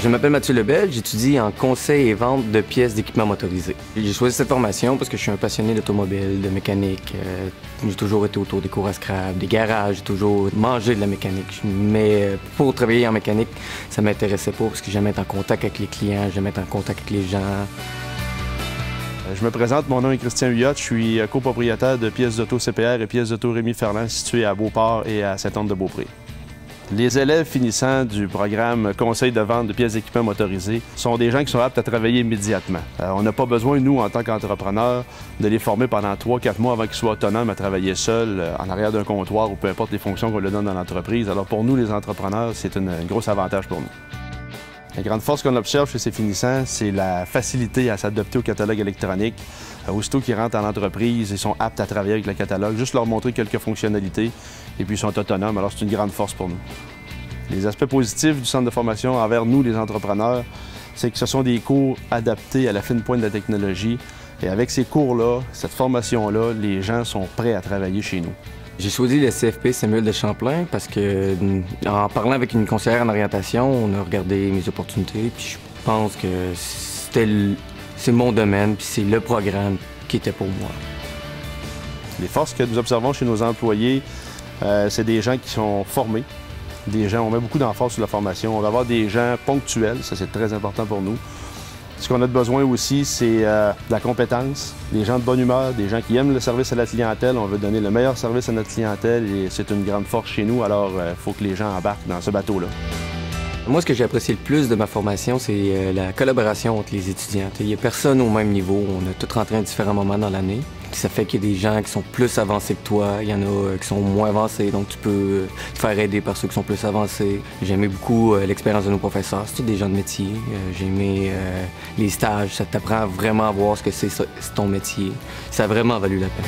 Je m'appelle Mathieu Lebel, j'étudie en conseil et vente de pièces d'équipement motorisé. J'ai choisi cette formation parce que je suis un passionné d'automobile, de mécanique. J'ai toujours été autour des cours à scrap, des garages, j'ai toujours mangé de la mécanique. Mais pour travailler en mécanique, ça m'intéressait pas parce que j'aimais être en contact avec les clients, j'aimais être en contact avec les gens. Je me présente, mon nom est Christian Huyotte, je suis copropriétaire de pièces d'auto CPR et pièces d'auto Rémi Ferland situées à Beauport et à Saint-Anne-de-Beaupré. Les élèves finissant du programme Conseil de vente de pièces d'équipement motorisés sont des gens qui sont aptes à travailler immédiatement. On n'a pas besoin, nous, en tant qu'entrepreneurs, de les former pendant 3-4 mois avant qu'ils soient autonomes à travailler seuls en arrière d'un comptoir ou peu importe les fonctions qu'on leur donne dans l'entreprise. Alors pour nous, les entrepreneurs, c'est un gros avantage pour nous. La grande force qu'on observe chez ces finissants, c'est la facilité à s'adapter au catalogue électronique. Aussitôt qu'ils rentrent en entreprise, ils sont aptes à travailler avec le catalogue, juste leur montrer quelques fonctionnalités et puis ils sont autonomes. Alors c'est une grande force pour nous. Les aspects positifs du centre de formation envers nous, les entrepreneurs, c'est que ce sont des cours adaptés à la fine pointe de la technologie. Et avec ces cours-là, cette formation-là, les gens sont prêts à travailler chez nous. J'ai choisi le CFP Samuel de Champlain parce que, en parlant avec une conseillère en orientation, on a regardé mes opportunités, puis je pense que c'est mon domaine, puis c'est le programme qui était pour moi. Les forces que nous observons chez nos employés, c'est des gens qui sont formés. On met beaucoup d'emphase sur la formation. On va avoir des gens ponctuels, ça c'est très important pour nous. Ce qu'on a de besoin aussi, c'est de la compétence, des gens de bonne humeur, des gens qui aiment le service à la clientèle. On veut donner le meilleur service à notre clientèle et c'est une grande force chez nous, alors il faut que les gens embarquent dans ce bateau-là. Moi, ce que j'ai apprécié le plus de ma formation, c'est la collaboration entre les étudiants. Il n'y a personne au même niveau, on a tous rentré à différents moments dans l'année. Ça fait qu'il y a des gens qui sont plus avancés que toi, il y en a qui sont moins avancés, donc tu peux te faire aider par ceux qui sont plus avancés. J'ai aimé beaucoup l'expérience de nos professeurs, c'est tous des gens de métier. J'ai aimé les stages, ça t'apprend vraiment à voir ce que c'est ton métier. Ça a vraiment valu la peine.